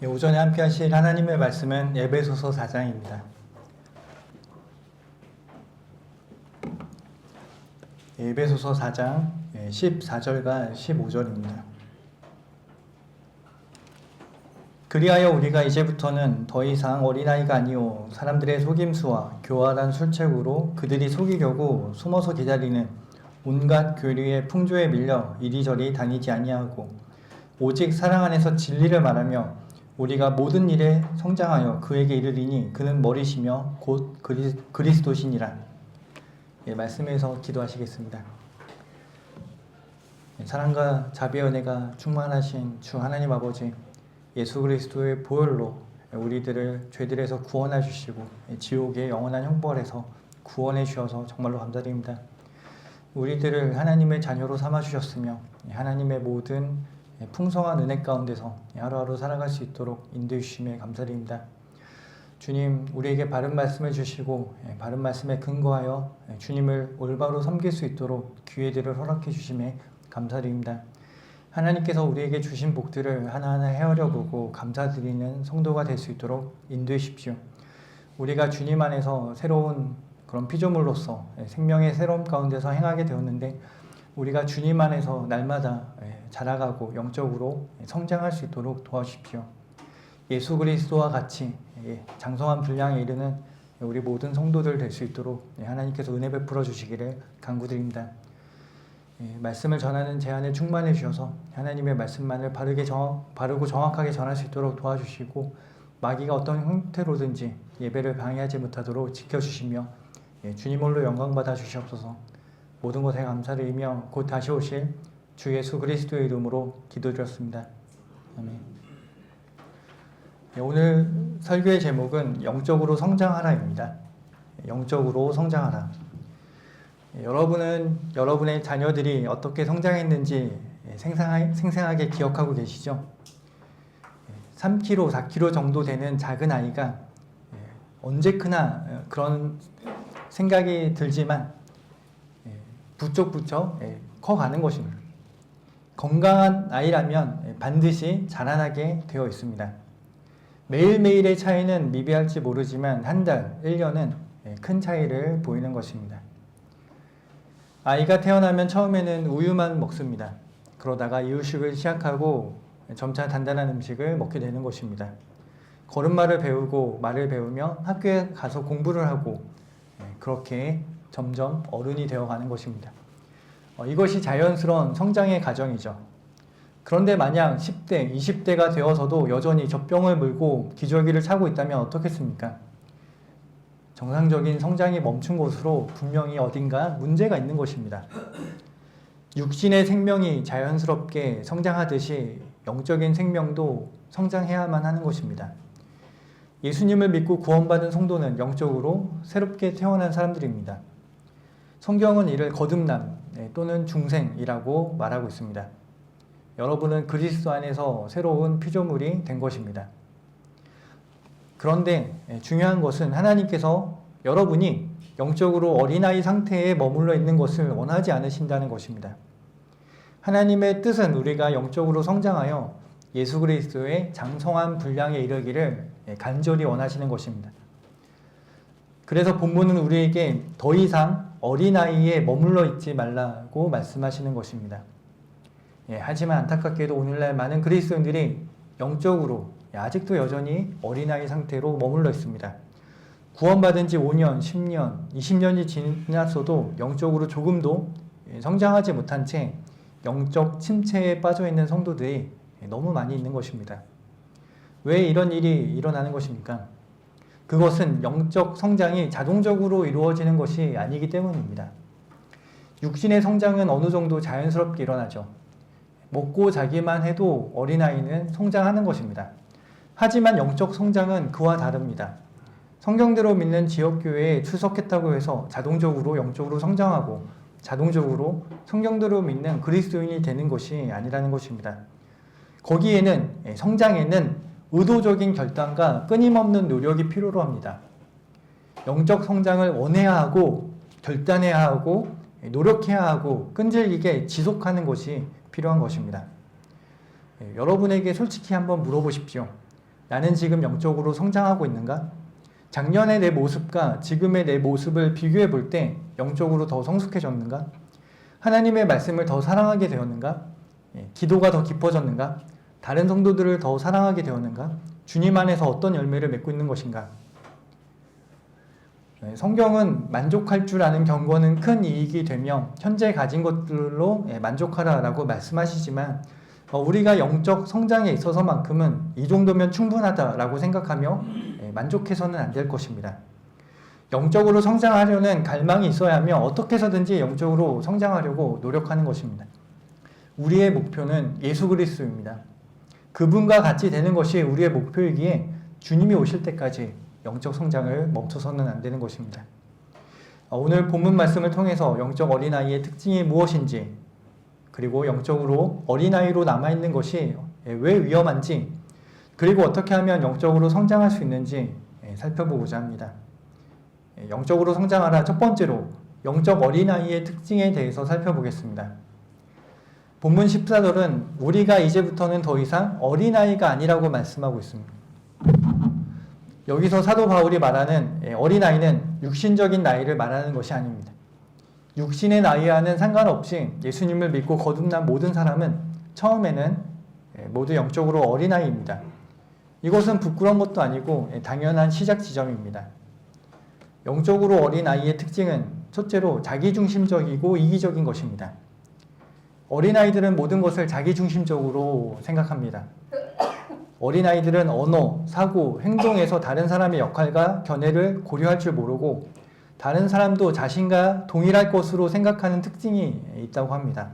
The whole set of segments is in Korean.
오전에 함께 하실 하나님의 말씀은 에베소서 4장입니다. 에베소서 4장 14절과 15절입니다. 그리하여 우리가 이제부터는 더 이상 어린아이가 아니요 사람들의 속임수와 교활한 술책으로 그들이 속이려고 숨어서 기다리는 온갖 교리의 풍조에 밀려 이리저리 다니지 아니하고 오직 사랑 안에서 진리를 말하며 우리가 모든 일에 성장하여 그에게 이르리니 그는 머리시며 곧 그리스도시니라. 말씀에서 기도하시겠습니다. 사랑과 자비의 은혜가 충만하신 주 하나님 아버지, 예수 그리스도의 보혈로 우리들을 죄들에서 구원해 주시고 지옥의 영원한 형벌에서 구원해 주셔서 정말로 감사드립니다. 우리들을 하나님의 자녀로 삼아 주셨으며 하나님의 모든 풍성한 은혜 가운데서 하루하루 살아갈 수 있도록 인도해 주심에 감사드립니다. 주님, 우리에게 바른 말씀을 주시고 바른 말씀에 근거하여 주님을 올바로 섬길 수 있도록 기회들을 허락해 주심에 감사드립니다. 하나님께서 우리에게 주신 복들을 하나하나 헤아려 보고 감사드리는 성도가 될 수 있도록 인도해 주십시오. 우리가 주님 안에서 새로운 그런 피조물로서 생명의 새로움 가운데서 행하게 되었는데 우리가 주님 안에서 날마다 자라가고 영적으로 성장할 수 있도록 도와주십시오. 예수 그리스도와 같이 장성한 분량에 이르는 우리 모든 성도들 될 수 있도록 하나님께서 은혜 베풀어 주시기를 간구드립니다. 말씀을 전하는 제 안에 충만해 주셔서 하나님의 말씀만을 바르고 정확하게 전할 수 있도록 도와주시고 마귀가 어떤 형태로든지 예배를 방해하지 못하도록 지켜주시며 주님 홀로 영광 받아 주시옵소서. 모든 것에 감사드리며 곧 다시 오실 주 예수 그리스도의 이름으로 기도드렸습니다. 아멘. 오늘 설교의 제목은 영적으로 성장하라입니다. 영적으로 성장하라. 여러분은 여러분의 자녀들이 어떻게 성장했는지 생생하게 기억하고 계시죠? 3kg, 4kg 정도 되는 작은 아이가 언제 크나 그런 생각이 들지만 부쩍부쩍 커가는 것입니다. 건강한 아이라면 반드시 자라나게 되어 있습니다. 매일매일의 차이는 미비할지 모르지만 한 달, 1년은 큰 차이를 보이는 것입니다. 아이가 태어나면 처음에는 우유만 먹습니다. 그러다가 이유식을 시작하고 점차 단단한 음식을 먹게 되는 것입니다. 걸음마를 배우고 말을 배우며 학교에 가서 공부를 하고 그렇게 점점 어른이 되어가는 것입니다. 이것이 자연스러운 성장의 과정이죠. 그런데 만약 10대, 20대가 되어서도 여전히 젖병을 물고 기저귀를 차고 있다면 어떻겠습니까? 정상적인 성장이 멈춘 곳으로 분명히 어딘가 문제가 있는 것입니다. 육신의 생명이 자연스럽게 성장하듯이 영적인 생명도 성장해야만 하는 것입니다. 예수님을 믿고 구원받은 성도는 영적으로 새롭게 태어난 사람들입니다. 성경은 이를 거듭남 또는 중생이라고 말하고 있습니다. 여러분은 그리스도 안에서 새로운 피조물이 된 것입니다. 그런데 중요한 것은 하나님께서 여러분이 영적으로 어린아이 상태에 머물러 있는 것을 원하지 않으신다는 것입니다. 하나님의 뜻은 우리가 영적으로 성장하여 예수 그리스도의 장성한 분량에 이르기를 간절히 원하시는 것입니다. 그래서 본문은 우리에게 더 이상 어린아이에 머물러 있지 말라고 말씀하시는 것입니다. 하지만 안타깝게도 오늘날 많은 그리스도인들이 영적으로 아직도 여전히 어린아이 상태로 머물러 있습니다. 구원받은 지 5년, 10년, 20년이 지났어도 영적으로 조금도 성장하지 못한 채 영적 침체에 빠져 있는 성도들이 너무 많이 있는 것입니다. 왜 이런 일이 일어나는 것입니까? 그것은 영적 성장이 자동적으로 이루어지는 것이 아니기 때문입니다. 육신의 성장은 어느 정도 자연스럽게 일어나죠. 먹고 자기만 해도 어린아이는 성장하는 것입니다. 하지만 영적 성장은 그와 다릅니다. 성경대로 믿는 지역교회에 출석했다고 해서 자동적으로 영적으로 성장하고 자동적으로 성경대로 믿는 그리스도인이 되는 것이 아니라는 것입니다. 거기에는 성장에는 의도적인 결단과 끊임없는 노력이 필요로 합니다. 영적 성장을 원해야 하고 결단해야 하고 노력해야 하고 끈질기게 지속하는 것이 필요한 것입니다. 여러분에게 솔직히 한번 물어보십시오. 나는 지금 영적으로 성장하고 있는가? 작년의 내 모습과 지금의 내 모습을 비교해 볼 때 영적으로 더 성숙해졌는가? 하나님의 말씀을 더 사랑하게 되었는가? 기도가 더 깊어졌는가? 다른 성도들을 더 사랑하게 되었는가? 주님 안에서 어떤 열매를 맺고 있는 것인가? 성경은 만족할 줄 아는 경건은 큰 이익이 되며 현재 가진 것들로 만족하라라고 말씀하시지만 우리가 영적 성장에 있어서만큼은 이 정도면 충분하다라고 생각하며 만족해서는 안 될 것입니다. 영적으로 성장하려는 갈망이 있어야 하며 어떻게 해서든지 영적으로 성장하려고 노력하는 것입니다. 우리의 목표는 예수 그리스도입니다. 그분과 같이 되는 것이 우리의 목표이기에 주님이 오실 때까지 영적 성장을 멈춰서는 안 되는 것입니다. 오늘 본문 말씀을 통해서 영적 어린아이의 특징이 무엇인지, 그리고 영적으로 어린아이로 남아있는 것이 왜 위험한지, 그리고 어떻게 하면 영적으로 성장할 수 있는지 살펴보고자 합니다. 영적으로 성장하라. 첫 번째로 영적 어린아이의 특징에 대해서 살펴보겠습니다. 본문 14절은 우리가 이제부터는 더 이상 어린아이가 아니라고 말씀하고 있습니다. 여기서 사도 바울이 말하는 어린아이는 육신적인 나이를 말하는 것이 아닙니다. 육신의 나이와는 상관없이 예수님을 믿고 거듭난 모든 사람은 처음에는 모두 영적으로 어린아이입니다. 이것은 부끄러운 것도 아니고 당연한 시작 지점입니다. 영적으로 어린아이의 특징은 첫째로 자기중심적이고 이기적인 것입니다. 어린아이들은 모든 것을 자기중심적으로 생각합니다. 어린아이들은 언어, 사고, 행동에서 다른 사람의 역할과 견해를 고려할 줄 모르고 다른 사람도 자신과 동일할 것으로 생각하는 특징이 있다고 합니다.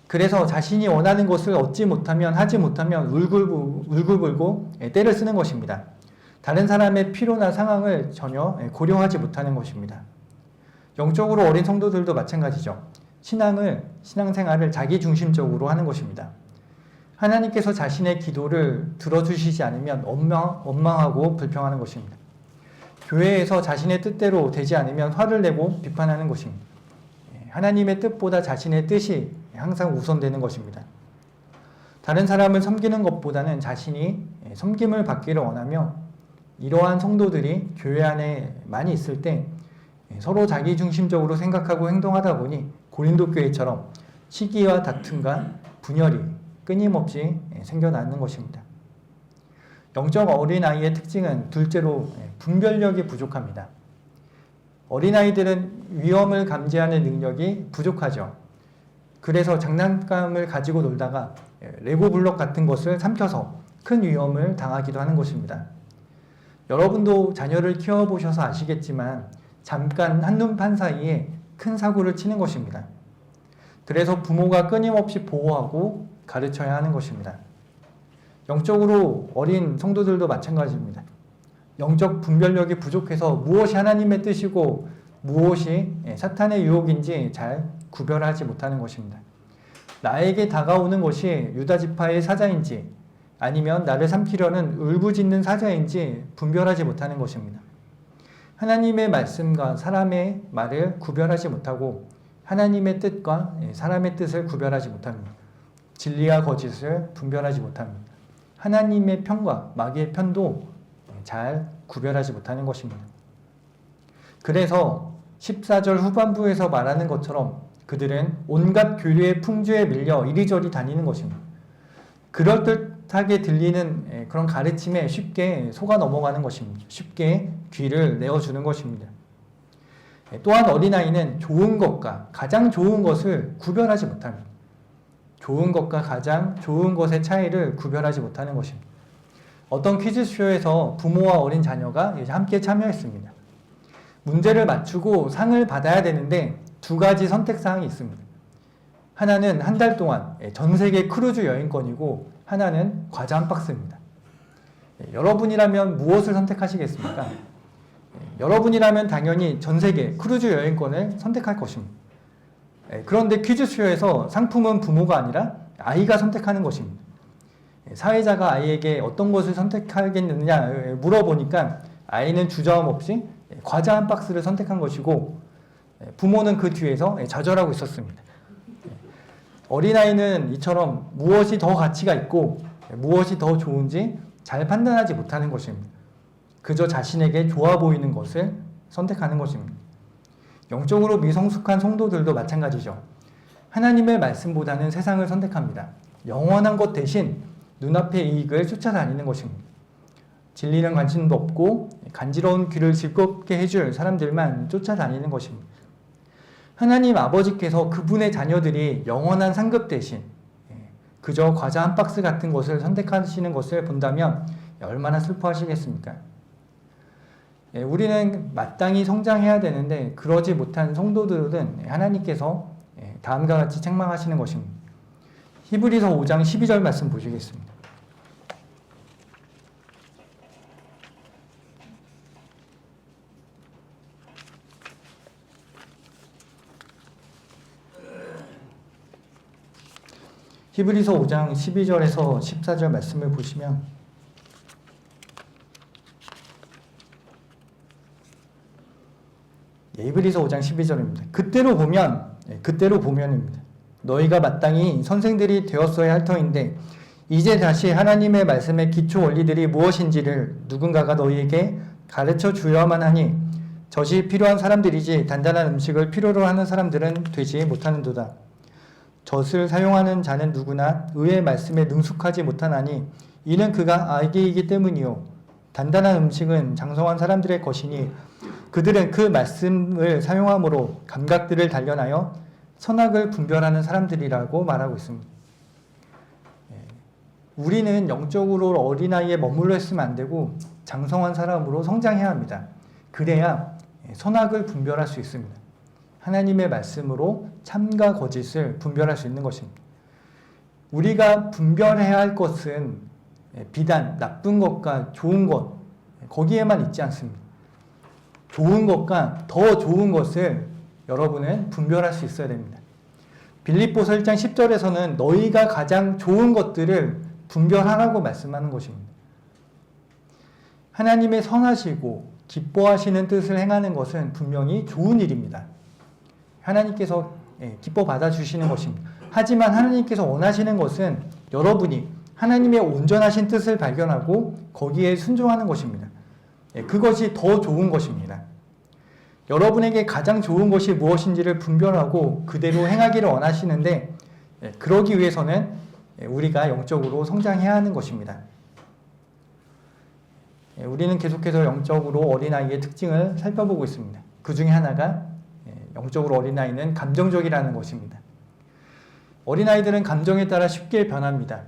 그래서 자신이 원하는 것을 얻지 못하면, 하지 못하면 울고불고 떼를 쓰는 것입니다. 다른 사람의 필요나 상황을 전혀 고려하지 못하는 것입니다. 영적으로 어린 성도들도 마찬가지죠. 신앙생활을 자기중심적으로 하는 것입니다. 하나님께서 자신의 기도를 들어주시지 않으면 원망하고 불평하는 것입니다. 교회에서 자신의 뜻대로 되지 않으면 화를 내고 비판하는 것입니다. 하나님의 뜻보다 자신의 뜻이 항상 우선되는 것입니다. 다른 사람을 섬기는 것보다는 자신이 섬김을 받기를 원하며 이러한 성도들이 교회 안에 많이 있을 때 서로 자기중심적으로 생각하고 행동하다 보니 고린도 교회처럼 시기와 다툼과 분열이 끊임없이 생겨나는 것입니다. 영적 어린아이의 특징은 둘째로 분별력이 부족합니다. 어린아이들은 위험을 감지하는 능력이 부족하죠. 그래서 장난감을 가지고 놀다가 레고 블록 같은 것을 삼켜서 큰 위험을 당하기도 하는 것입니다. 여러분도 자녀를 키워보셔서 아시겠지만 잠깐 한눈판 사이에 큰 사고를 치는 것입니다. 그래서 부모가 끊임없이 보호하고 가르쳐야 하는 것입니다. 영적으로 어린 성도들도 마찬가지입니다. 영적 분별력이 부족해서 무엇이 하나님의 뜻이고 무엇이 사탄의 유혹인지 잘 구별하지 못하는 것입니다. 나에게 다가오는 것이 유다 지파의 사자인지 아니면 나를 삼키려는 울부짖는 사자인지 분별하지 못하는 것입니다. 하나님의 말씀과 사람의 말을 구별하지 못하고 하나님의 뜻과 사람의 뜻을 구별하지 못합니다. 진리와 거짓을 분별하지 못합니다. 하나님의 편과 마귀의 편도 잘 구별하지 못하는 것입니다. 그래서 14절 후반부에서 말하는 것처럼 그들은 온갖 교류의 풍조에 밀려 이리저리 다니는 것입니다. 그럴듯하게 들리는 그런 가르침에 쉽게 속아 넘어가는 것입니다. 쉽게 귀를 내어주는 것입니다. 또한 어린아이는 좋은 것과 가장 좋은 것을 구별하지 못합니다. 좋은 것과 가장 좋은 것의 차이를 구별하지 못하는 것입니다. 어떤 퀴즈쇼에서 부모와 어린 자녀가 함께 참여했습니다. 문제를 맞추고 상을 받아야 되는데 두 가지 선택사항이 있습니다. 하나는 한 달 동안 전 세계 크루즈 여행권이고 하나는 과자 한 박스입니다. 여러분이라면 무엇을 선택하시겠습니까? 여러분이라면 당연히 전 세계 크루즈 여행권을 선택할 것입니다. 그런데 퀴즈쇼에서 상품은 부모가 아니라 아이가 선택하는 것입니다. 사회자가 아이에게 어떤 것을 선택하겠느냐 물어보니까 아이는 주저함 없이 과자 한 박스를 선택한 것이고 부모는 그 뒤에서 좌절하고 있었습니다. 어린아이는 이처럼 무엇이 더 가치가 있고 무엇이 더 좋은지 잘 판단하지 못하는 것입니다. 그저 자신에게 좋아 보이는 것을 선택하는 것입니다. 영적으로 미성숙한 성도들도 마찬가지죠. 하나님의 말씀보다는 세상을 선택합니다. 영원한 것 대신 눈앞의 이익을 쫓아다니는 것입니다. 진리는 관심도 없고 간지러운 귀를 즐겁게 해줄 사람들만 쫓아다니는 것입니다. 하나님 아버지께서 그분의 자녀들이 영원한 상급 대신 그저 과자 한 박스 같은 것을 선택하시는 것을 본다면 얼마나 슬퍼하시겠습니까? 우리는 마땅히 성장해야 되는데 그러지 못한 성도들은 하나님께서 다음과 같이 책망하시는 것입니다. 히브리서 5장 12절 말씀 보시겠습니다. 히브리서 5장 12절에서 14절 말씀을 보시면 히브리서 5장 12절입니다. 그때로 보면입니다. 너희가 마땅히 선생들이 되었어야 할 터인데 이제 다시 하나님의 말씀의 기초 원리들이 무엇인지를 누군가가 너희에게 가르쳐 주어야만 하니 젖이 필요한 사람들이지 단단한 음식을 필요로 하는 사람들은 되지 못하는도다. 젖을 사용하는 자는 누구나 의의 말씀에 능숙하지 못하나니 이는 그가 아기이기 때문이요 단단한 음식은 장성한 사람들의 것이니 그들은 그 말씀을 사용함으로 감각들을 단련하여 선악을 분별하는 사람들이라고 말하고 있습니다. 우리는 영적으로 어린아이에 머물러 있으면 안 되고 장성한 사람으로 성장해야 합니다. 그래야 선악을 분별할 수 있습니다. 하나님의 말씀으로 참과 거짓을 분별할 수 있는 것입니다. 우리가 분별해야 할 것은 비단 나쁜 것과 좋은 것 거기에만 있지 않습니다. 좋은 것과 더 좋은 것을 여러분은 분별할 수 있어야 됩니다. 빌립보서 1장 10절에서는 너희가 가장 좋은 것들을 분별하라고 말씀하는 것입니다. 하나님의 선하시고 기뻐하시는 뜻을 행하는 것은 분명히 좋은 일입니다. 하나님께서 기뻐 받아주시는 것입니다. 하지만 하나님께서 원하시는 것은 여러분이 하나님의 온전하신 뜻을 발견하고 거기에 순종하는 것입니다. 그것이 더 좋은 것입니다. 여러분에게 가장 좋은 것이 무엇인지를 분별하고 그대로 행하기를 원하시는데 그러기 위해서는 우리가 영적으로 성장해야 하는 것입니다. 우리는 계속해서 영적으로 어린아이의 특징을 살펴보고 있습니다. 그 중에 하나가 영적으로 어린아이는 감정적이라는 것입니다. 어린아이들은 감정에 따라 쉽게 변합니다.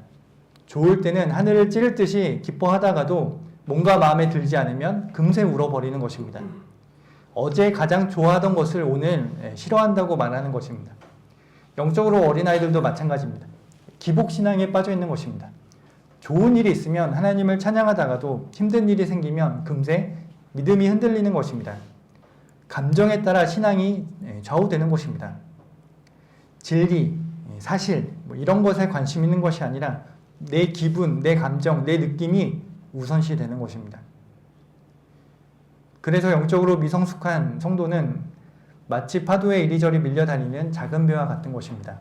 좋을 때는 하늘을 찌를 듯이 기뻐하다가도 뭔가 마음에 들지 않으면 금세 울어버리는 것입니다. 어제 가장 좋아하던 것을 오늘 싫어한다고 말하는 것입니다. 영적으로 어린아이들도 마찬가지입니다. 기복신앙에 빠져 있는 것입니다. 좋은 일이 있으면 하나님을 찬양하다가도 힘든 일이 생기면 금세 믿음이 흔들리는 것입니다. 감정에 따라 신앙이 좌우되는 것입니다. 진리, 사실 이런 것에 관심 있는 것이 아니라 내 기분, 내 감정, 내 느낌이 우선시 되는 것입니다. 그래서 영적으로 미성숙한 성도는 마치 파도에 이리저리 밀려다니는 작은 배와 같은 것입니다.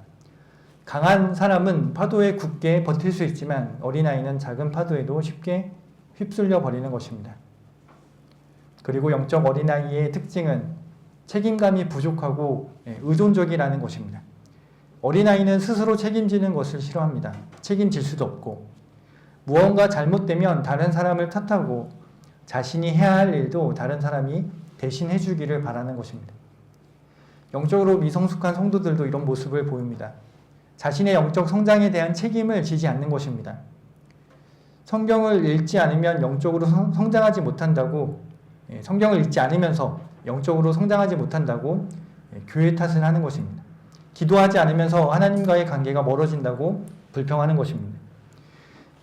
강한 사람은 파도에 굳게 버틸 수 있지만 어린아이는 작은 파도에도 쉽게 휩쓸려 버리는 것입니다. 그리고 영적 어린아이의 특징은 책임감이 부족하고 의존적이라는 것입니다. 어린아이는 스스로 책임지는 것을 싫어합니다. 책임질 수도 없고 무언가 잘못되면 다른 사람을 탓하고 자신이 해야 할 일도 다른 사람이 대신 해주기를 바라는 것입니다. 영적으로 미성숙한 성도들도 이런 모습을 보입니다. 자신의 영적 성장에 대한 책임을 지지 않는 것입니다. 성경을 읽지 않으면 영적으로 성장하지 못한다고 성경을 읽지 않으면서 영적으로 성장하지 못한다고 교회 탓을 하는 것입니다. 기도하지 않으면서 하나님과의 관계가 멀어진다고 불평하는 것입니다.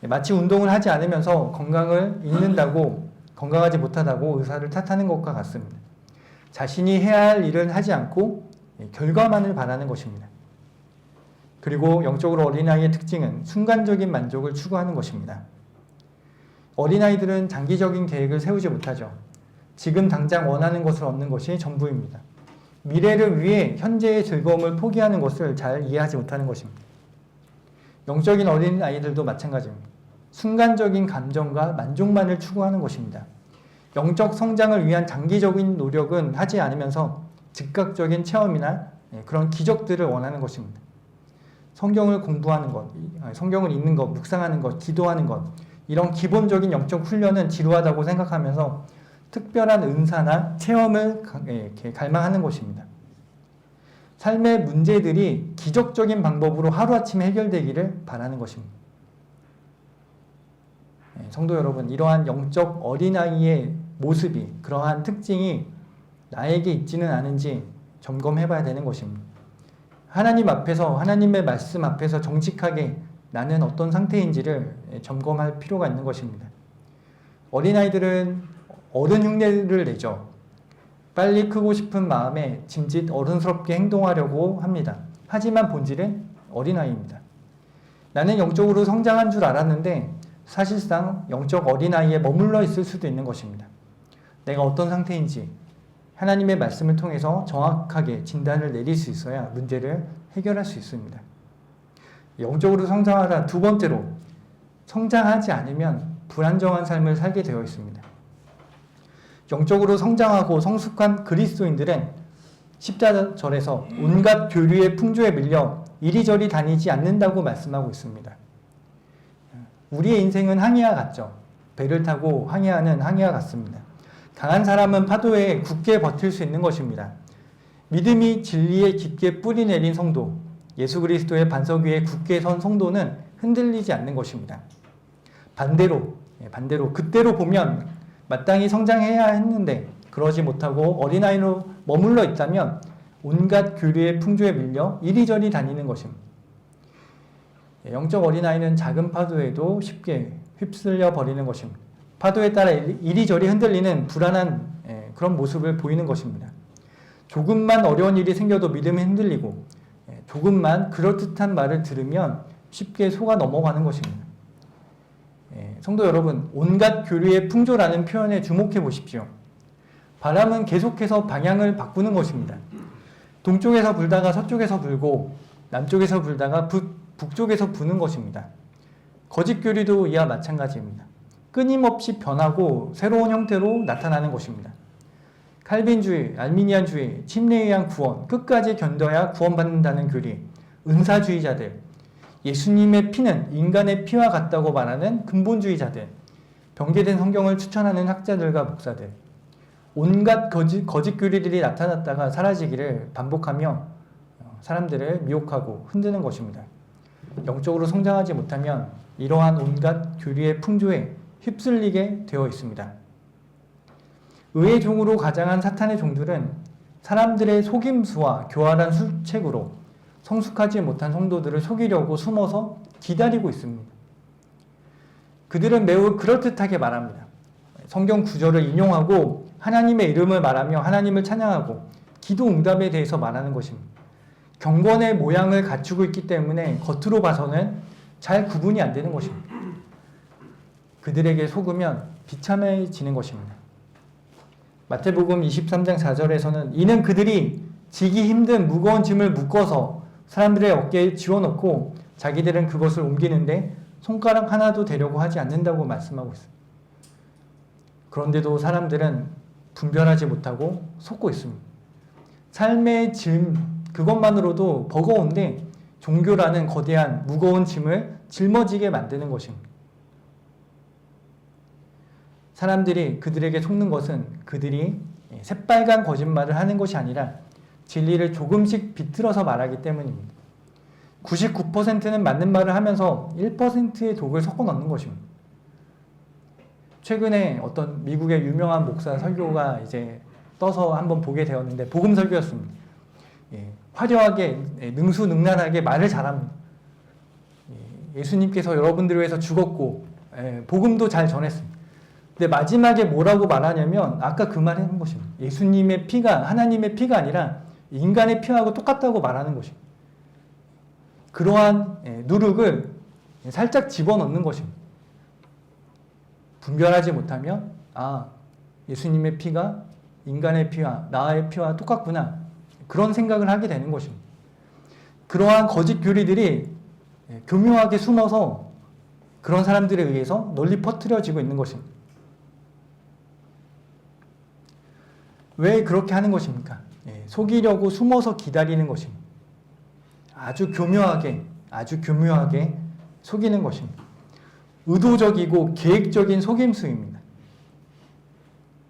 마치 운동을 하지 않으면서 건강을 잃는다고 건강하지 못하다고 의사를 탓하는 것과 같습니다. 자신이 해야 할 일은 하지 않고 결과만을 바라는 것입니다. 그리고 영적으로 어린아이의 특징은 순간적인 만족을 추구하는 것입니다. 어린아이들은 장기적인 계획을 세우지 못하죠. 지금 당장 원하는 것을 얻는 것이 전부입니다. 미래를 위해 현재의 즐거움을 포기하는 것을 잘 이해하지 못하는 것입니다. 영적인 어린아이들도 마찬가지입니다. 순간적인 감정과 만족만을 추구하는 것입니다. 영적 성장을 위한 장기적인 노력은 하지 않으면서 즉각적인 체험이나 그런 기적들을 원하는 것입니다. 성경을 공부하는 것, 성경을 읽는 것, 묵상하는 것, 기도하는 것, 이런 기본적인 영적 훈련은 지루하다고 생각하면서 특별한 은사나 체험을 갈망하는 것입니다. 삶의 문제들이 기적적인 방법으로 하루아침에 해결되기를 바라는 것입니다. 성도 여러분, 이러한 영적 어린아이의 모습이, 그러한 특징이 나에게 있지는 않은지 점검해 봐야 되는 것입니다. 하나님 앞에서, 하나님의 말씀 앞에서 정직하게 나는 어떤 상태인지를 점검할 필요가 있는 것입니다. 어린아이들은 어른 흉내를 내죠. 빨리 크고 싶은 마음에 짐짓 어른스럽게 행동하려고 합니다. 하지만 본질은 어린아이입니다. 나는 영적으로 성장한 줄 알았는데 사실상 영적 어린아이에 머물러 있을 수도 있는 것입니다. 내가 어떤 상태인지 하나님의 말씀을 통해서 정확하게 진단을 내릴 수 있어야 문제를 해결할 수 있습니다. 영적으로 성장하라. 두 번째로, 성장하지 않으면 불안정한 삶을 살게 되어 있습니다. 영적으로 성장하고 성숙한 그리스도인들은 14절에서 온갖 교류의 풍조에 밀려 이리저리 다니지 않는다고 말씀하고 있습니다. 우리의 인생은 항해와 같죠. 배를 타고 항해하는 항해와 같습니다. 강한 사람은 파도에 굳게 버틸 수 있는 것입니다. 믿음이 진리에 깊게 뿌리 내린 성도, 예수 그리스도의 반석 위에 굳게 선 성도는 흔들리지 않는 것입니다. 반대로 그때로 보면 마땅히 성장해야 했는데 그러지 못하고 어린아이로 머물러 있다면 온갖 교류의 풍조에 밀려 이리저리 다니는 것입니다. 영적 어린아이는 작은 파도에도 쉽게 휩쓸려 버리는 것입니다. 파도에 따라 이리저리 흔들리는 불안한 그런 모습을 보이는 것입니다. 조금만 어려운 일이 생겨도 믿음이 흔들리고 조금만 그럴듯한 말을 들으면 쉽게 속아 넘어가는 것입니다. 성도 여러분, 온갖 교류의 풍조라는 표현에 주목해 보십시오. 바람은 계속해서 방향을 바꾸는 것입니다. 동쪽에서 불다가 서쪽에서 불고 남쪽에서 불다가 북쪽에서 부는 것입니다. 거짓 교리도 이와 마찬가지입니다. 끊임없이 변하고 새로운 형태로 나타나는 것입니다. 칼빈주의, 알미니안주의, 침례에 의한 구원, 끝까지 견뎌야 구원받는다는 교리, 은사주의자들, 예수님의 피는 인간의 피와 같다고 말하는 근본주의자들, 변개된 성경을 추천하는 학자들과 목사들, 온갖 거짓 교리들이 나타났다가 사라지기를 반복하며 사람들을 미혹하고 흔드는 것입니다. 영적으로 성장하지 못하면 이러한 온갖 교리의 풍조에 휩쓸리게 되어 있습니다. 의의 종으로 가장한 사탄의 종들은 사람들의 속임수와 교활한 술책으로 성숙하지 못한 성도들을 속이려고 숨어서 기다리고 있습니다. 그들은 매우 그럴듯하게 말합니다. 성경 구절을 인용하고 하나님의 이름을 말하며 하나님을 찬양하고 기도 응답에 대해서 말하는 것입니다. 경건의 모양을 갖추고 있기 때문에 겉으로 봐서는 잘 구분이 안 되는 것입니다. 그들에게 속으면 비참해지는 것입니다. 마태복음 23장 4절에서는 이는 그들이 지기 힘든 무거운 짐을 묶어서 사람들의 어깨에 지워놓고 자기들은 그것을 옮기는데 손가락 하나도 대려고 하지 않는다고 말씀하고 있습니다. 그런데도 사람들은 분별하지 못하고 속고 있습니다. 삶의 짐 그것만으로도 버거운데 종교라는 거대한 무거운 짐을 짊어지게 만드는 것입니다. 사람들이 그들에게 속는 것은 그들이 새빨간 거짓말을 하는 것이 아니라 진리를 조금씩 비틀어서 말하기 때문입니다. 99%는 맞는 말을 하면서 1%의 독을 섞어 넣는 것입니다. 최근에 어떤 미국의 유명한 목사 설교가 이제 떠서 한번 보게 되었는데 복음 설교였습니다. 화려하게 능수능란하게 말을 잘합니다. 예수님께서 여러분들을 위해서 죽었고 복음도 잘 전했습니다. 근데 마지막에 뭐라고 말하냐면 아까 그 말을 한 것입니다. 예수님의 피가 하나님의 피가 아니라 인간의 피하고 똑같다고 말하는 것입니다. 그러한 누룩을 살짝 집어넣는 것입니다. 분별하지 못하면 예수님의 피가 인간의 피와 나의 피와 똑같구나 그런 생각을 하게 되는 것입니다. 그러한 거짓 교리들이 교묘하게 숨어서 그런 사람들에 의해서 널리 퍼뜨려지고 있는 것입니다. 왜 그렇게 하는 것입니까? 속이려고 숨어서 기다리는 것입니다. 아주 교묘하게 속이는 것입니다. 의도적이고 계획적인 속임수입니다.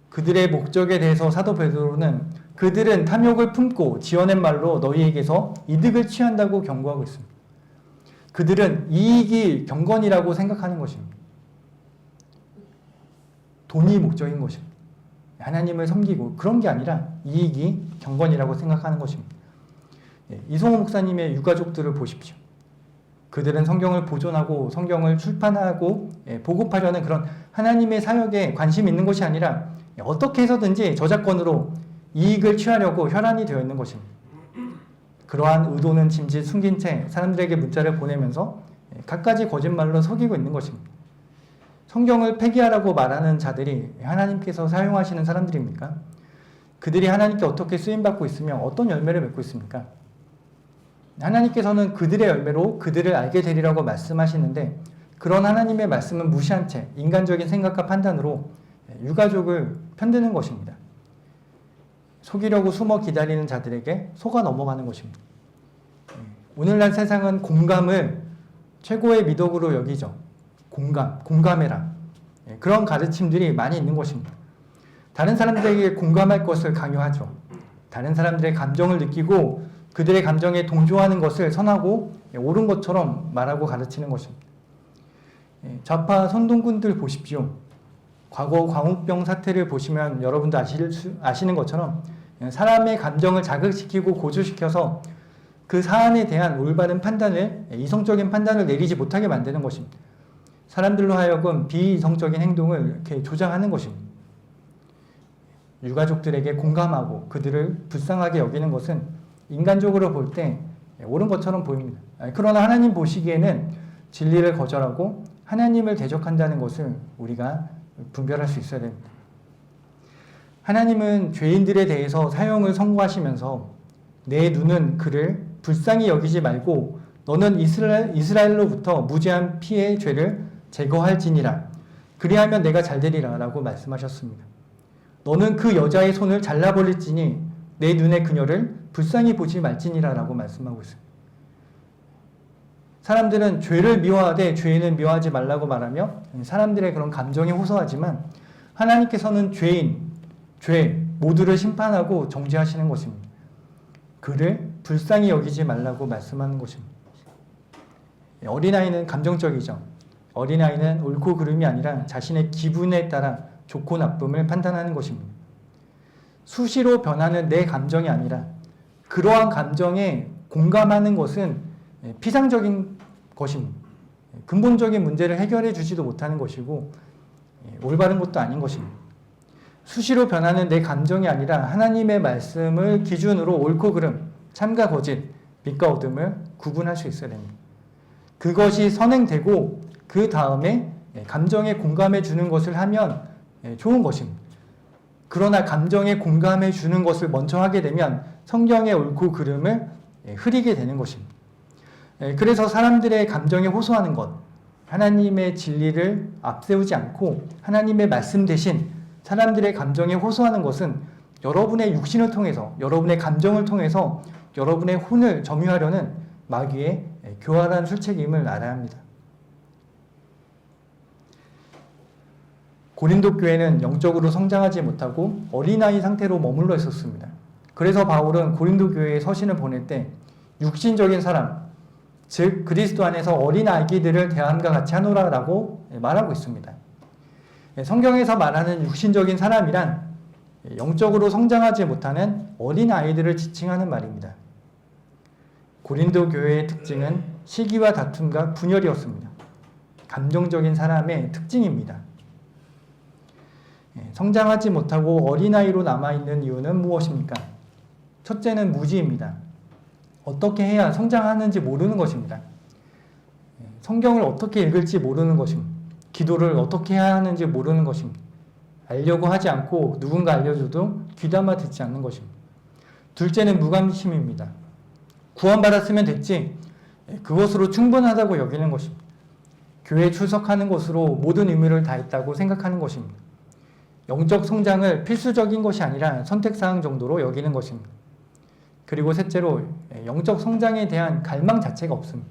그들의 목적에 대해서 사도 베드로는 그들은 탐욕을 품고 지어낸 말로 너희에게서 이득을 취한다고 경고하고 있습니다. 그들은 이익이 경건이라고 생각하는 것입니다. 돈이 목적인 것입니다. 하나님을 섬기고 그런 게 아니라 이익이 경건이라고 생각하는 것입니다. 이성호 목사님의 유가족들을 보십시오. 그들은 성경을 보존하고 성경을 출판하고 보급하려는 그런 하나님의 사역에 관심이 있는 것이 아니라 어떻게 해서든지 저작권으로 이익을 취하려고 혈안이 되어 있는 것입니다. 그러한 의도는 짐짓 숨긴 채 사람들에게 문자를 보내면서 갖가지 거짓말로 속이고 있는 것입니다. 성경을 폐기하라고 말하는 자들이 하나님께서 사용하시는 사람들입니까? 그들이 하나님께 어떻게 쓰임받고 있으며 어떤 열매를 맺고 있습니까? 하나님께서는 그들의 열매로 그들을 알게 되리라고 말씀하시는데 그런 하나님의 말씀은 무시한 채 인간적인 생각과 판단으로 유가족을 편드는 것입니다. 속이려고 숨어 기다리는 자들에게 속아 넘어가는 것입니다. 오늘날 세상은 공감을 최고의 미덕으로 여기죠. 공감해라. 그런 가르침들이 많이 있는 것입니다. 다른 사람들에게 공감할 것을 강요하죠. 다른 사람들의 감정을 느끼고 그들의 감정에 동조하는 것을 선하고 옳은 것처럼 말하고 가르치는 것입니다. 좌파 선동군들 보십시오. 과거 광우병 사태를 보시면 여러분도 아시는 것처럼 사람의 감정을 자극시키고 고조시켜서 그 사안에 대한 올바른 판단을, 이성적인 판단을 내리지 못하게 만드는 것입니다. 사람들로 하여금 비이성적인 행동을 이렇게 조장하는 것입니다. 유가족들에게 공감하고 그들을 불쌍하게 여기는 것은 인간적으로 볼 때 옳은 것처럼 보입니다. 그러나 하나님 보시기에는 진리를 거절하고 하나님을 대적한다는 것을 우리가 분별할 수 있어야 됩니다. 하나님은 죄인들에 대해서 사형을 선고하시면서 내 눈은 그를 불쌍히 여기지 말고 너는 이스라엘로부터 무죄한 피의 죄를 제거할지니라. 그리하면 내가 잘되리라 라고 말씀하셨습니다. 너는 그 여자의 손을 잘라버릴지니 내 눈에 그녀를 불쌍히 보지 말지니라 라고 말씀하고 있습니다. 사람들은 죄를 미워하되 죄인을 미워하지 말라고 말하며 사람들의 그런 감정에 호소하지만 하나님께서는 죄 모두를 심판하고 정죄하시는 것입니다. 그를 불쌍히 여기지 말라고 말씀하는 것입니다. 어린아이는 감정적이죠. 어린아이는 옳고 그름이 아니라 자신의 기분에 따라 좋고 나쁨을 판단하는 것입니다. 수시로 변하는 내 감정이 아니라 그러한 감정에 공감하는 것은 피상적인 것입니다. 근본적인 문제를 해결해 주지도 못하는 것이고 올바른 것도 아닌 것입니다. 수시로 변하는 내 감정이 아니라 하나님의 말씀을 기준으로 옳고 그름, 참과 거짓, 빛과 어둠을 구분할 수 있어야 됩니다. 그것이 선행되고 그 다음에 감정에 공감해 주는 것을 하면 좋은 것입니다. 그러나 감정에 공감해 주는 것을 먼저 하게 되면 성경의 옳고 그름을 흐리게 되는 것입니다. 그래서 사람들의 감정에 호소하는 것, 하나님의 진리를 앞세우지 않고 하나님의 말씀 대신 사람들의 감정에 호소하는 것은 여러분의 육신을 통해서, 여러분의 감정을 통해서 여러분의 혼을 점유하려는 마귀의 교활한 술책임을 알아야 합니다. 고린도 교회는 영적으로 성장하지 못하고 어린아이 상태로 머물러 있었습니다. 그래서 바울은 고린도 교회에 서신을 보낼 때 육신적인 사람, 즉 그리스도 안에서 어린 아기들을 대함과 같이 하노라라고 말하고 있습니다. 성경에서 말하는 육신적인 사람이란 영적으로 성장하지 못하는 어린 아이들을 지칭하는 말입니다. 고린도 교회의 특징은 시기와 다툼과 분열이었습니다. 감정적인 사람의 특징입니다. 성장하지 못하고 어린아이로 남아있는 이유는 무엇입니까? 첫째는 무지입니다. 어떻게 해야 성장하는지 모르는 것입니다. 성경을 어떻게 읽을지 모르는 것입니다. 기도를 어떻게 해야 하는지 모르는 것입니다. 알려고 하지 않고 누군가 알려줘도 귀담아 듣지 않는 것입니다. 둘째는 무관심입니다. 구원받았으면 됐지 그것으로 충분하다고 여기는 것입니다. 교회에 출석하는 것으로 모든 의무를 다했다고 생각하는 것입니다. 영적 성장을 필수적인 것이 아니라 선택사항 정도로 여기는 것입니다. 그리고 셋째로 영적 성장에 대한 갈망 자체가 없습니다.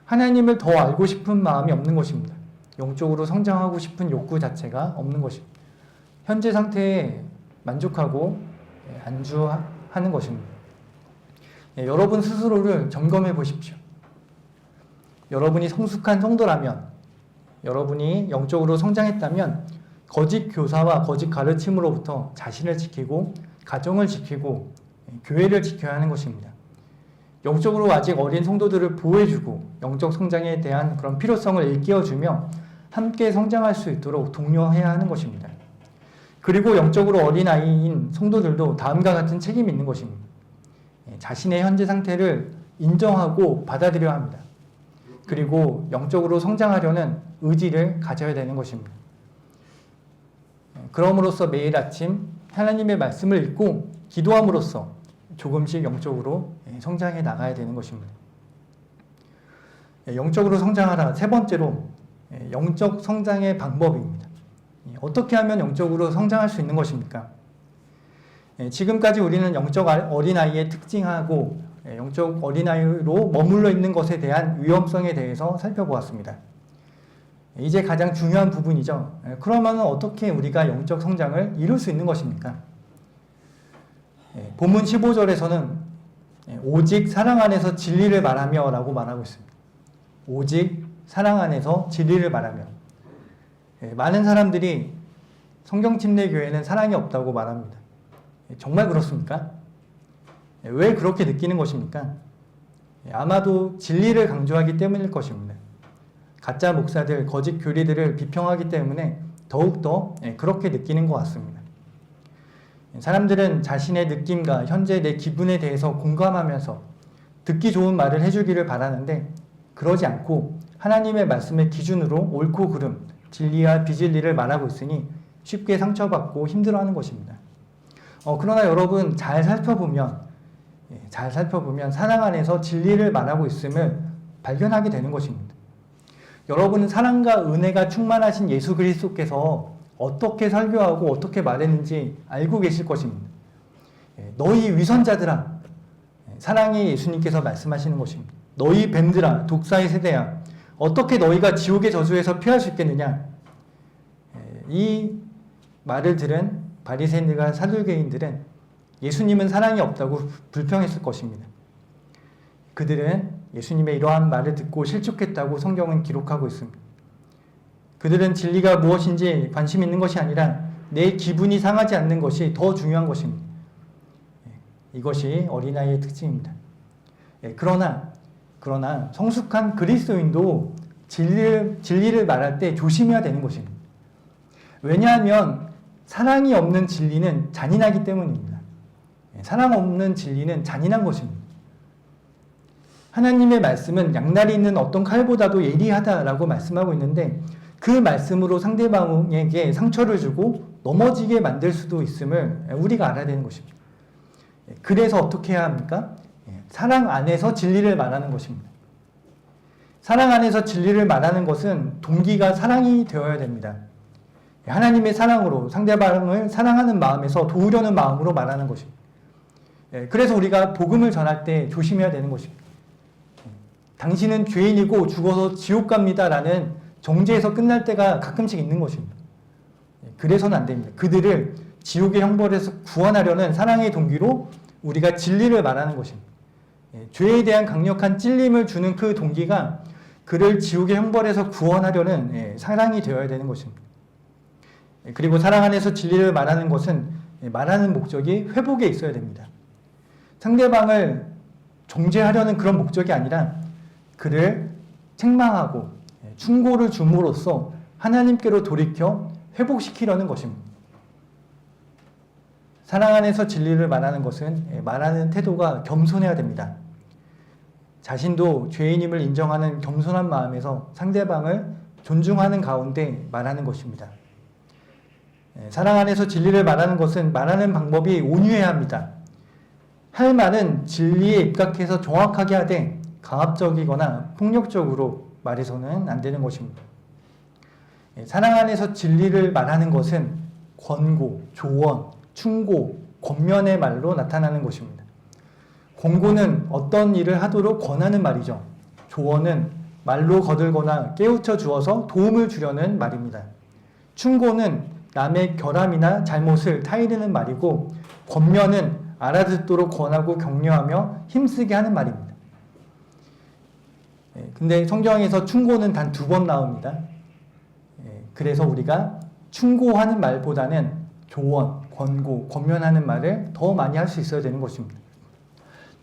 하나님을 더 알고 싶은 마음이 없는 것입니다. 영적으로 성장하고 싶은 욕구 자체가 없는 것입니다. 현재 상태에 만족하고 안주하는 것입니다. 여러분 스스로를 점검해 보십시오. 여러분이 성숙한 성도라면, 여러분이 영적으로 성장했다면 거짓 교사와 거짓 가르침으로부터 자신을 지키고 가정을 지키고 교회를 지켜야 하는 것입니다. 영적으로 아직 어린 성도들을 보호해주고 영적 성장에 대한 그런 필요성을 일깨워주며 함께 성장할 수 있도록 독려해야 하는 것입니다. 그리고 영적으로 어린아이인 성도들도 다음과 같은 책임이 있는 것입니다. 자신의 현재 상태를 인정하고 받아들여야 합니다. 그리고 영적으로 성장하려는 의지를 가져야 되는 것입니다. 그럼으로써 매일 아침 하나님의 말씀을 읽고 기도함으로써 조금씩 영적으로 성장해 나가야 되는 것입니다. 영적으로 성장하라. 세 번째로 영적 성장의 방법입니다. 어떻게 하면 영적으로 성장할 수 있는 것입니까? 지금까지 우리는 영적 어린아이의 특징하고 영적 어린아이로 머물러 있는 것에 대한 위험성에 대해서 살펴보았습니다. 이제 가장 중요한 부분이죠. 그러면 어떻게 우리가 영적 성장을 이룰 수 있는 것입니까? 본문 15절에서는 오직 사랑 안에서 진리를 말하며 라고 말하고 있습니다. 오직 사랑 안에서 진리를 말하며. 많은 사람들이 성경침례교회는 사랑이 없다고 말합니다. 정말 그렇습니까? 왜 그렇게 느끼는 것입니까? 아마도 진리를 강조하기 때문일 것입니다. 가짜 목사들, 거짓 교리들을 비평하기 때문에 더욱더 그렇게 느끼는 것 같습니다. 사람들은 자신의 느낌과 현재 내 기분에 대해서 공감하면서 듣기 좋은 말을 해주기를 바라는데 그러지 않고 하나님의 말씀의 기준으로 옳고 그름, 진리와 비진리를 말하고 있으니 쉽게 상처받고 힘들어하는 것입니다. 그러나 여러분 잘 살펴보면 사랑 안에서 진리를 말하고 있음을 발견하게 되는 것입니다. 여러분은 사랑과 은혜가 충만하신 예수 그리스도께서 어떻게 설교하고 어떻게 말했는지 알고 계실 것입니다. 너희 위선자들아, 사랑의 예수님께서 말씀하시는 것입니다. 너희 뱀들아, 독사의 세대야, 어떻게 너희가 지옥의 저주에서 피할 수 있겠느냐. 이 말을 들은 바리새인들과 사두개인들은 예수님은 사랑이 없다고 불평했을 것입니다. 그들은 예수님의 이러한 말을 듣고 실족했다고 성경은 기록하고 있습니다. 그들은 진리가 무엇인지 관심 있는 것이 아니라 내 기분이 상하지 않는 것이 더 중요한 것입니다. 이것이 어린아이의 특징입니다. 그러나 성숙한 그리스도인도 진리를 말할 때 조심해야 되는 것입니다. 왜냐하면 사랑이 없는 진리는 잔인하기 때문입니다. 사랑 없는 진리는 잔인한 것입니다. 하나님의 말씀은 양날이 있는 어떤 칼보다도 예리하다라고 말씀하고 있는데 그 말씀으로 상대방에게 상처를 주고 넘어지게 만들 수도 있음을 우리가 알아야 되는 것입니다. 그래서 어떻게 해야 합니까? 사랑 안에서 진리를 말하는 것입니다. 사랑 안에서 진리를 말하는 것은 동기가 사랑이 되어야 됩니다. 하나님의 사랑으로 상대방을 사랑하는 마음에서 도우려는 마음으로 말하는 것입니다. 그래서 우리가 복음을 전할 때 조심해야 되는 것입니다. 당신은 죄인이고 죽어서 지옥 갑니다 라는 정죄에서 끝날 때가 가끔씩 있는 것입니다. 그래서는 안 됩니다. 그들을 지옥의 형벌에서 구원하려는 사랑의 동기로 우리가 진리를 말하는 것입니다. 죄에 대한 강력한 찔림을 주는 그 동기가 그를 지옥의 형벌에서 구원하려는 사랑이 되어야 되는 것입니다. 그리고 사랑 안에서 진리를 말하는 것은 말하는 목적이 회복에 있어야 됩니다. 상대방을 정죄하려는 그런 목적이 아니라 그를 책망하고 충고를 줌으로써 하나님께로 돌이켜 회복시키려는 것입니다. 사랑 안에서 진리를 말하는 것은 말하는 태도가 겸손해야 됩니다. 자신도 죄인임을 인정하는 겸손한 마음에서 상대방을 존중하는 가운데 말하는 것입니다. 사랑 안에서 진리를 말하는 것은 말하는 방법이 온유해야 합니다. 할 말은 진리에 입각해서 정확하게 하되 강압적이거나 폭력적으로 말해서는 안 되는 것입니다. 사랑 안에서 진리를 말하는 것은 권고, 조언, 충고, 권면의 말로 나타나는 것입니다. 권고는 어떤 일을 하도록 권하는 말이죠. 조언은 말로 거들거나 깨우쳐 주어서 도움을 주려는 말입니다. 충고는 남의 결함이나 잘못을 타이르는 말이고, 권면은 알아듣도록 권하고 격려하며 힘쓰게 하는 말입니다. 근데 성경에서 충고는 단 2번 나옵니다. 그래서 우리가 충고하는 말보다는 조언, 권고, 권면하는 말을 더 많이 할 수 있어야 되는 것입니다.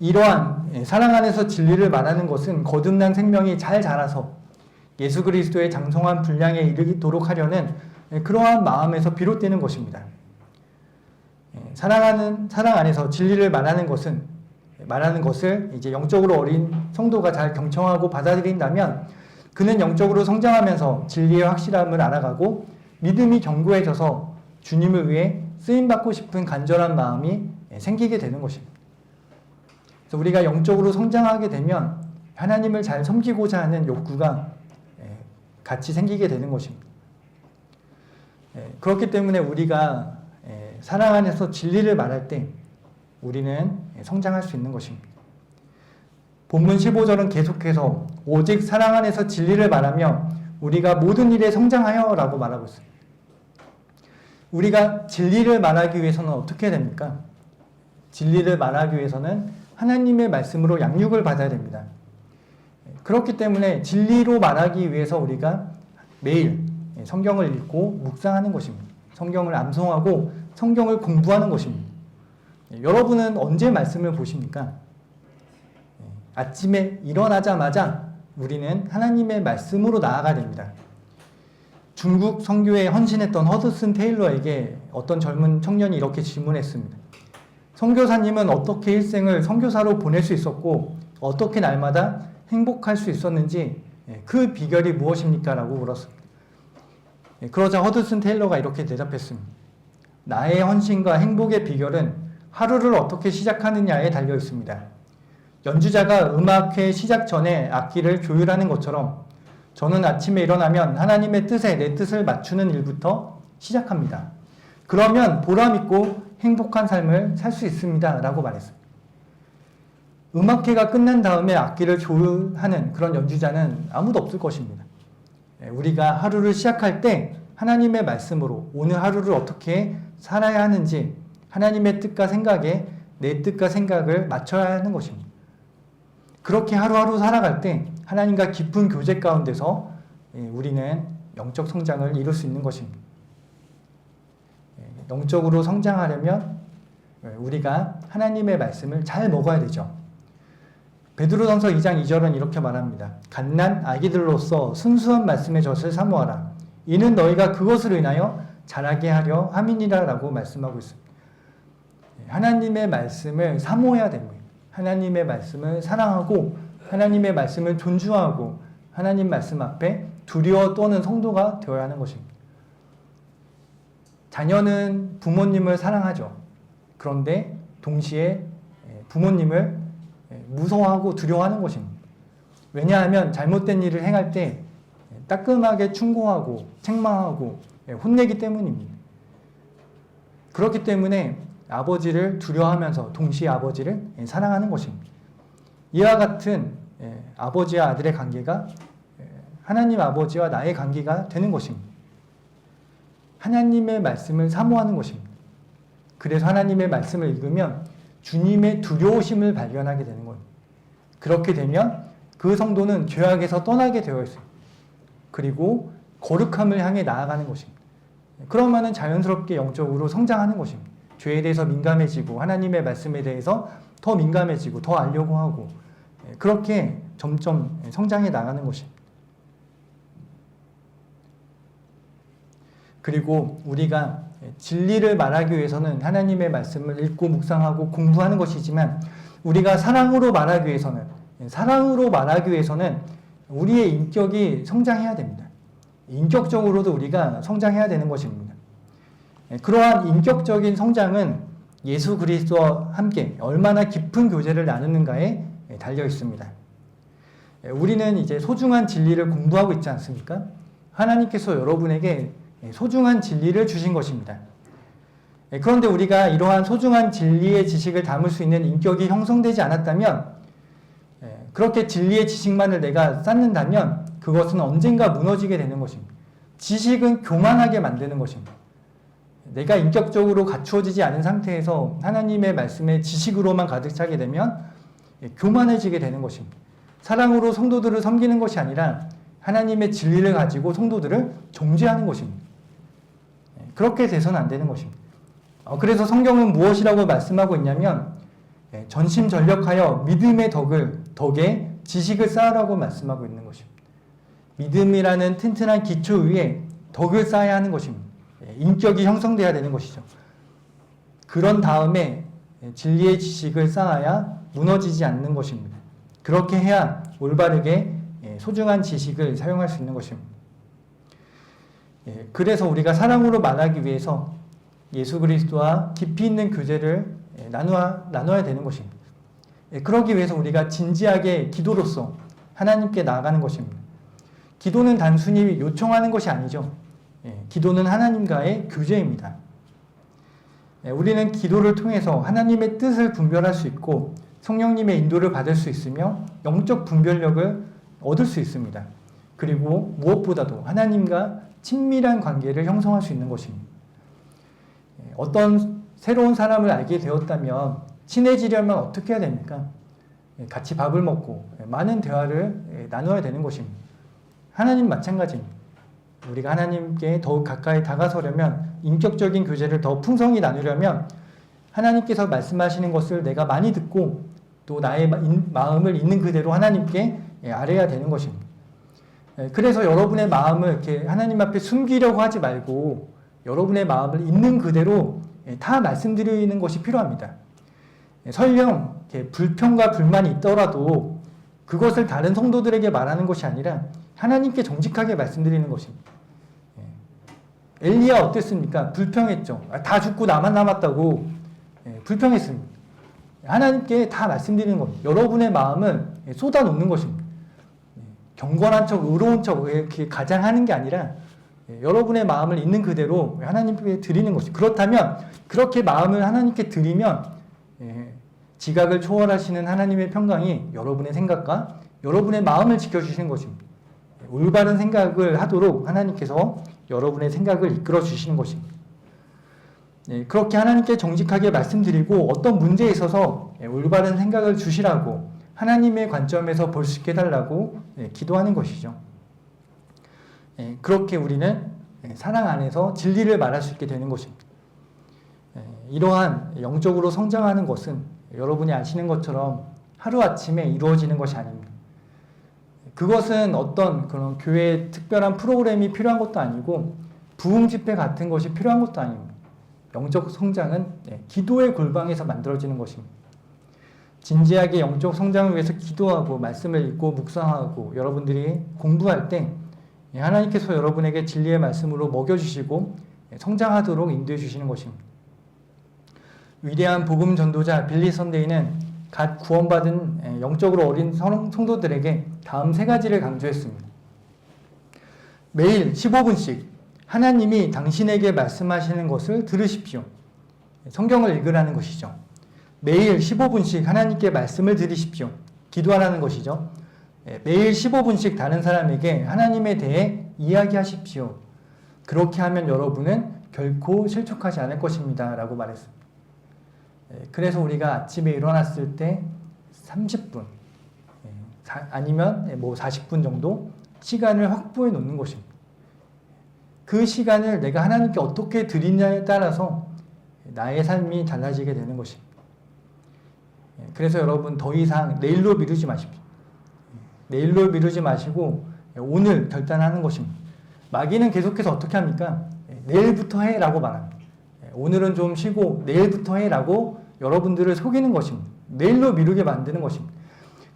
이러한 사랑 안에서 진리를 말하는 것은 거듭난 생명이 잘 자라서 예수 그리스도의 장성한 분량에 이르도록 하려는 그러한 마음에서 비롯되는 것입니다. 사랑 안에서 진리를 말하는 것을 이제 영적으로 어린 성도가 잘 경청하고 받아들인다면 그는 영적으로 성장하면서 진리의 확실함을 알아가고 믿음이 견고해져서 주님을 위해 쓰임받고 싶은 간절한 마음이 생기게 되는 것입니다. 그래서 우리가 영적으로 성장하게 되면 하나님을 잘 섬기고자 하는 욕구가 같이 생기게 되는 것입니다. 그렇기 때문에 우리가 사랑 안에서 진리를 말할 때 우리는 성장할 수 있는 것입니다. 본문 15절은 계속해서 오직 사랑 안에서 진리를 말하며 우리가 모든 일에 성장하여 라고 말하고 있습니다. 우리가 진리를 말하기 위해서는 어떻게 됩니까? 진리를 말하기 위해서는 하나님의 말씀으로 양육을 받아야 됩니다. 그렇기 때문에 진리로 말하기 위해서 우리가 매일 성경을 읽고 묵상하는 것입니다. 성경을 암송하고 성경을 공부하는 것입니다. 여러분은 언제 말씀을 보십니까? 아침에 일어나자마자 우리는 하나님의 말씀으로 나아가야 됩니다. 중국 선교에 헌신했던 허드슨 테일러에게 어떤 젊은 청년이 이렇게 질문했습니다. 선교사님은 어떻게 일생을 선교사로 보낼 수 있었고 어떻게 날마다 행복할 수 있었는지 그 비결이 무엇입니까? 라고 물었습니다. 그러자 허드슨 테일러가 이렇게 대답했습니다. 나의 헌신과 행복의 비결은 하루를 어떻게 시작하느냐에 달려 있습니다. 연주자가 음악회 시작 전에 악기를 조율하는 것처럼 저는 아침에 일어나면 하나님의 뜻에 내 뜻을 맞추는 일부터 시작합니다. 그러면 보람있고 행복한 삶을 살 수 있습니다. 라고 말했습니다. 음악회가 끝난 다음에 악기를 조율하는 그런 연주자는 아무도 없을 것입니다. 우리가 하루를 시작할 때 하나님의 말씀으로 오늘 하루를 어떻게 살아야 하는지 하나님의 뜻과 생각에 내 뜻과 생각을 맞춰야 하는 것입니다. 그렇게 하루하루 살아갈 때 하나님과 깊은 교제 가운데서 우리는 영적 성장을 이룰 수 있는 것입니다. 영적으로 성장하려면 우리가 하나님의 말씀을 잘 먹어야 되죠. 베드로전서 2장 2절은 이렇게 말합니다. 갓난 아기들로서 순수한 말씀의 젖을 사모하라. 이는 너희가 그것을 인하여 자라게 하려 함이니라 라고 말씀하고 있습니다. 하나님의 말씀을 사모해야 됩니다. 하나님의 말씀을 사랑하고 하나님의 말씀을 존중하고 하나님 말씀 앞에 두려워 떠는 성도가 되어야 하는 것입니다. 자녀는 부모님을 사랑하죠. 그런데 동시에 부모님을 무서워하고 두려워하는 것입니다. 왜냐하면 잘못된 일을 행할 때 따끔하게 충고하고 책망하고 혼내기 때문입니다. 그렇기 때문에 아버지를 두려워하면서 동시에 아버지를 사랑하는 것입니다. 이와 같은 아버지와 아들의 관계가 하나님 아버지와 나의 관계가 되는 것입니다. 하나님의 말씀을 사모하는 것입니다. 그래서 하나님의 말씀을 읽으면 주님의 두려우심을 발견하게 되는 겁니다. 그렇게 되면 그 성도는 죄악에서 떠나게 되어 있어요. 그리고 거룩함을 향해 나아가는 것입니다. 그러면은 자연스럽게 영적으로 성장하는 것입니다. 죄에 대해서 민감해지고 하나님의 말씀에 대해서 더 민감해지고 더 알려고 하고 그렇게 점점 성장해 나가는 것입니다. 그리고 우리가 진리를 말하기 위해서는 하나님의 말씀을 읽고 묵상하고 공부하는 것이지만 우리가 사랑으로 말하기 위해서는 우리의 인격이 성장해야 됩니다. 인격적으로도 우리가 성장해야 되는 것입니다. 그러한 인격적인 성장은 예수 그리스도와 함께 얼마나 깊은 교제를 나누는가에 달려 있습니다. 우리는 이제 소중한 진리를 공부하고 있지 않습니까? 하나님께서 여러분에게 소중한 진리를 주신 것입니다. 그런데 우리가 이러한 소중한 진리의 지식을 담을 수 있는 인격이 형성되지 않았다면, 그렇게 진리의 지식만을 내가 쌓는다면 그것은 언젠가 무너지게 되는 것입니다. 지식은 교만하게 만드는 것입니다. 내가 인격적으로 갖추어지지 않은 상태에서 하나님의 말씀에 지식으로만 가득 차게 되면 교만해지게 되는 것입니다. 사랑으로 성도들을 섬기는 것이 아니라 하나님의 진리를 가지고 성도들을 정죄하는 것입니다. 그렇게 돼서는 안 되는 것입니다. 그래서 성경은 무엇이라고 말씀하고 있냐면 전심전력하여 믿음의 덕에 지식을 쌓으라고 말씀하고 있는 것입니다. 믿음이라는 튼튼한 기초 위에 덕을 쌓아야 하는 것입니다. 인격이 형성돼야 되는 것이죠. 그런 다음에 진리의 지식을 쌓아야 무너지지 않는 것입니다. 그렇게 해야 올바르게 소중한 지식을 사용할 수 있는 것입니다. 그래서 우리가 사랑으로 말하기 위해서 예수 그리스도와 깊이 있는 교제를 나눠야 되는 것입니다. 그러기 위해서 우리가 진지하게 기도로서 하나님께 나아가는 것입니다. 기도는 단순히 요청하는 것이 아니죠. 기도는 하나님과의 교제입니다. 우리는 기도를 통해서 하나님의 뜻을 분별할 수 있고 성령님의 인도를 받을 수 있으며 영적 분별력을 얻을 수 있습니다. 그리고 무엇보다도 하나님과 친밀한 관계를 형성할 수 있는 것입니다. 어떤 새로운 사람을 알게 되었다면 친해지려면 어떻게 해야 됩니까? 같이 밥을 먹고 많은 대화를 나눠야 되는 것입니다. 하나님 마찬가지입니다. 우리가 하나님께 더욱 가까이 다가서려면 인격적인 교제를 더 풍성히 나누려면 하나님께서 말씀하시는 것을 내가 많이 듣고 또 나의 마음을 있는 그대로 하나님께 아뢰야 되는 것입니다. 그래서 여러분의 마음을 이렇게 하나님 앞에 숨기려고 하지 말고 여러분의 마음을 있는 그대로 다 말씀드리는 것이 필요합니다. 설령 불평과 불만이 있더라도 그것을 다른 성도들에게 말하는 것이 아니라 하나님께 정직하게 말씀드리는 것입니다. 엘리야 어땠습니까? 불평했죠. 다 죽고 나만 남았다고 불평했습니다. 하나님께 다 말씀드리는 겁니다. 여러분의 마음을 쏟아놓는 것입니다. 경건한 척, 의로운 척 이렇게 가장하는 게 아니라 여러분의 마음을 있는 그대로 하나님께 드리는 것입니다. 그렇다면 그렇게 마음을 하나님께 드리면 지각을 초월하시는 하나님의 평강이 여러분의 생각과 여러분의 마음을 지켜주시는 것입니다. 올바른 생각을 하도록 하나님께서 여러분의 생각을 이끌어 주시는 것입니다. 그렇게 하나님께 정직하게 말씀드리고 어떤 문제에 있어서 올바른 생각을 주시라고 하나님의 관점에서 볼 수 있게 해달라고 기도하는 것이죠. 그렇게 우리는 사랑 안에서 진리를 말할 수 있게 되는 것입니다. 이러한 영적으로 성장하는 것은 여러분이 아시는 것처럼 하루아침에 이루어지는 것이 아닙니다. 그것은 어떤 그런 교회의 특별한 프로그램이 필요한 것도 아니고 부흥 집회 같은 것이 필요한 것도 아닙니다. 영적 성장은 기도의 골방에서 만들어지는 것입니다. 진지하게 영적 성장을 위해서 기도하고 말씀을 읽고 묵상하고 여러분들이 공부할 때 하나님께서 여러분에게 진리의 말씀으로 먹여주시고 성장하도록 인도해 주시는 것입니다. 위대한 복음 전도자 빌리 선데이는 갓 구원받은 영적으로 어린 성도들에게 다음 세 가지를 강조했습니다. 매일 15분씩 하나님이 당신에게 말씀하시는 것을 들으십시오. 성경을 읽으라는 것이죠. 매일 15분씩 하나님께 말씀을 들으십시오. 기도하라는 것이죠. 매일 15분씩 다른 사람에게 하나님에 대해 이야기하십시오. 그렇게 하면 여러분은 결코 실족하지 않을 것입니다. 라고 말했습니다. 그래서 우리가 아침에 일어났을 때 30분 아니면 40분 정도 시간을 확보해 놓는 것입니다. 그 시간을 내가 하나님께 어떻게 드리냐에 따라서 나의 삶이 달라지게 되는 것입니다. 그래서 여러분 더 이상 내일로 미루지 마십시오. 내일로 미루지 마시고 오늘 결단하는 것입니다. 마귀는 계속해서 어떻게 합니까? 내일부터 해 라고 말합니다. 오늘은 좀 쉬고 내일부터 해 라고 여러분들을 속이는 것입니다. 내일로 미루게 만드는 것입니다.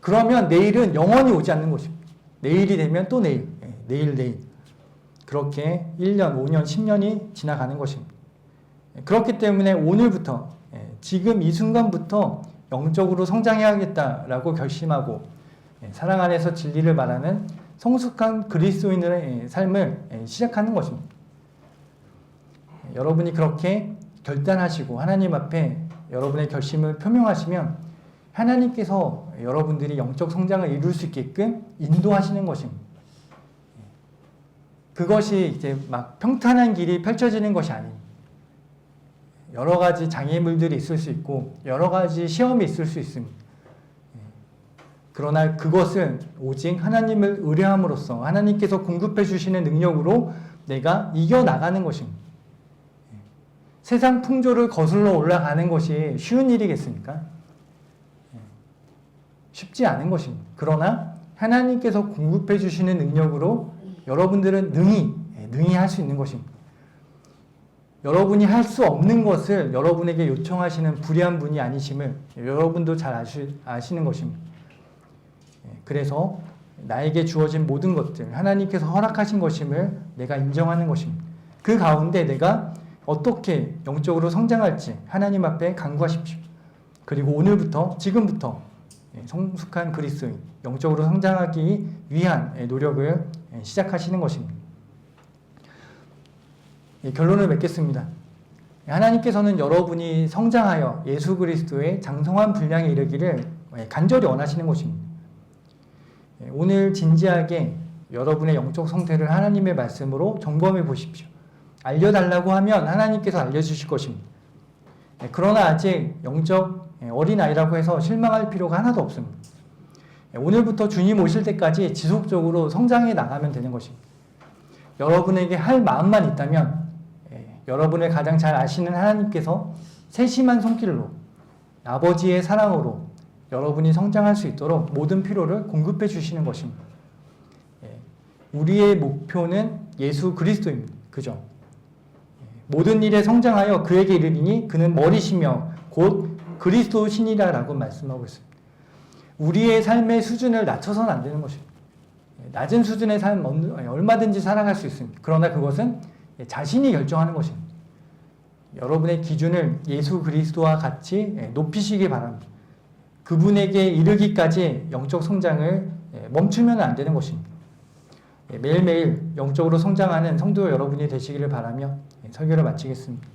그러면 내일은 영원히 오지 않는 것입니다. 내일이 되면 또 내일, 내일. 그렇게 1년, 5년, 10년이 지나가는 것입니다. 그렇기 때문에 오늘부터, 지금 이 순간부터 영적으로 성장해야겠다라고 결심하고 사랑 안에서 진리를 말하는 성숙한 그리스도인의 삶을 시작하는 것입니다. 여러분이 그렇게 결단하시고 하나님 앞에 여러분의 결심을 표명하시면 하나님께서 여러분들이 영적 성장을 이룰 수 있게끔 인도하시는 것입니다. 그것이 이제 막 평탄한 길이 펼쳐지는 것이 아닙니다. 여러 가지 장애물들이 있을 수 있고 여러 가지 시험이 있을 수 있습니다. 그러나 그것은 오직 하나님을 의뢰함으로써 하나님께서 공급해 주시는 능력으로 내가 이겨나가는 것입니다. 세상 풍조를 거슬러 올라가는 것이 쉬운 일이겠습니까? 쉽지 않은 것입니다. 그러나 하나님께서 공급해 주시는 능력으로 여러분들은 능히 할 수 있는 것입니다. 여러분이 할 수 없는 것을 여러분에게 요청하시는 불의한 분이 아니심을 여러분도 잘 아시는 것입니다. 그래서 나에게 주어진 모든 것들, 하나님께서 허락하신 것임을 내가 인정하는 것입니다. 그 가운데 내가 어떻게 영적으로 성장할지 하나님 앞에 간구하십시오. 그리고 오늘부터, 지금부터 성숙한 그리스도인, 영적으로 성장하기 위한 노력을 시작하시는 것입니다. 결론을 맺겠습니다. 하나님께서는 여러분이 성장하여 예수 그리스도의 장성한 분량에 이르기를 간절히 원하시는 것입니다. 오늘 진지하게 여러분의 영적 상태를 하나님의 말씀으로 점검해 보십시오. 알려달라고 하면 하나님께서 알려주실 것입니다. 그러나 아직 영적 어린아이라고 해서 실망할 필요가 하나도 없습니다. 오늘부터 주님 오실 때까지 지속적으로 성장해 나가면 되는 것입니다. 여러분에게 할 마음만 있다면 여러분을 가장 잘 아시는 하나님께서 세심한 손길로 아버지의 사랑으로 여러분이 성장할 수 있도록 모든 필요를 공급해 주시는 것입니다. 우리의 목표는 예수 그리스도입니다. 그죠? 모든 일에 성장하여 그에게 이르리니 그는 머리시며 곧 그리스도신이라라고 말씀하고 있습니다. 우리의 삶의 수준을 낮춰서는 안 되는 것입니다. 낮은 수준의 삶 얼마든지 살아갈 수 있습니다. 그러나 그것은 자신이 결정하는 것입니다. 여러분의 기준을 예수 그리스도와 같이 높이시기 바랍니다. 그분에게 이르기까지 영적 성장을 멈추면 안 되는 것입니다. 매일매일 영적으로 성장하는 성도 여러분이 되시기를 바라며 설교를 마치겠습니다.